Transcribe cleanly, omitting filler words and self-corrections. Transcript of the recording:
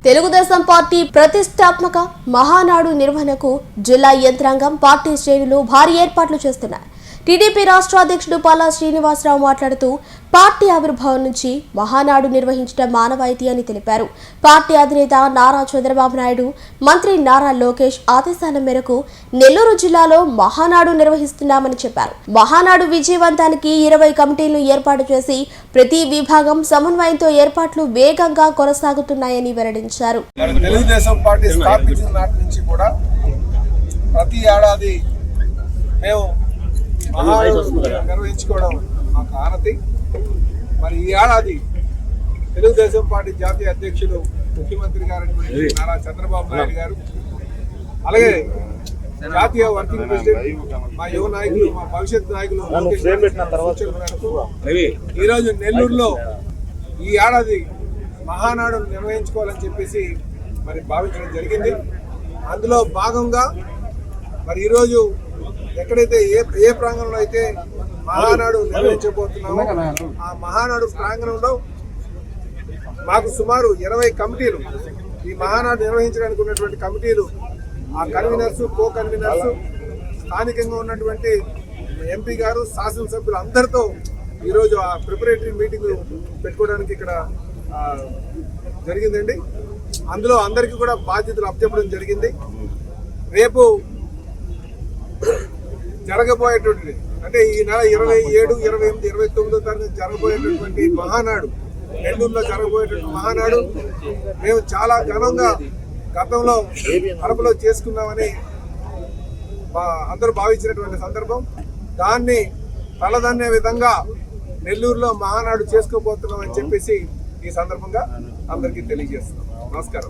Telugu Desam party ప్రతిష్టాత్మక మహానాడు నిర్వహణకు జిల్లా యంత్రాంగం పార్టీ శ్రేణులు భారీ ఏర్పాట్లు చేస్తున్నాయి. టీడీపీ రాష్ట్ర అధ్యక్షుడు పల్లా శ్రీనివాసరావు మాట్లాడుతూ పార్టీ ఆవిర్భావం నుంచి మహానాడు నిర్వహించడం మానవాయితీ అని తెలిపారు. పార్టీ అధినేత నారా చంద్రబాబు నాయుడు, మంత్రి నారా లోకేష్ ఆదేశాల మేరకు నెల్లూరు జిల్లాలో మహానాడు నిర్వహిస్తున్నామని చెప్పారు. మహానాడు విజయవంతానికి 20 కమిటీలను ఏర్పాటు చేసి ప్రతి విభాగం సమన్వయంతో ఏర్పాట్లు వేగంగా కొనసాగుతున్నాయని వెల్లడించారు. తెలుగుదేశం పార్టీ స్థాపించిన నాటి నుంచి కూడా ప్రతి ఏడాది మేము నిర్వహించుకోవడం మాకు ఆనతి. మరి ఈ ఏడాది తెలుగుదేశం పార్టీ జాతీయ అధ్యక్షులు ముఖ్యమంత్రి గారు నారా చంద్రబాబు నాయుడు గారు, అలాగే జాతీయ వర్కింగ్ ప్రెసిడెంట్ మా యువ నాయకులు, మా భవిష్యత్ నాయకులు ఈరోజు నెల్లూరులో ఈ ఏడాది మహానాడు నిర్వహించుకోవాలని చెప్పేసి మరి భావించడం జరిగింది. అందులో భాగంగా మరి ఈరోజు ఎక్కడైతే ఏ ప్రాంగణంలో అయితే మహానాడు నిర్వహించబోతున్నామో ఆ మహానాడు ప్రాంగణంలో మాకు సుమారు 20 కమిటీలు, ఈ మహానాడు నిర్వహించడానికి ఉన్నటువంటి కమిటీలు, ఆ కన్వీనర్సు, కో కన్వీనర్సు, స్థానికంగా ఉన్నటువంటి ఎంపీ గారు, శాసనసభ్యులు అందరితో ఈరోజు ఆ ప్రిపరేటరీ మీటింగ్ పెట్టుకోవడానికి ఇక్కడ జరిగిందండి. అందులో అందరికీ కూడా బాధ్యతలు అప్పచెప్పడం జరిగింది. రేపు జరగబోయేటువంటి అంటే ఈ నెల 27, 28, 29 తారీఖు జరగబోయేటటువంటి మహానాడు, నెల్లూరులో జరగబోయేటువంటి మహానాడు మేము చాలా ఘనంగా గతంలో అరపులో చేసుకున్నామని అందరూ భావించినటువంటి సందర్భం. దాన్ని తలదన్నే విధంగా నెల్లూరులో మహానాడు చేసుకోబోతున్నామని చెప్పేసి ఈ సందర్భంగా అందరికీ తెలియజేస్తున్నాం. నమస్కారం.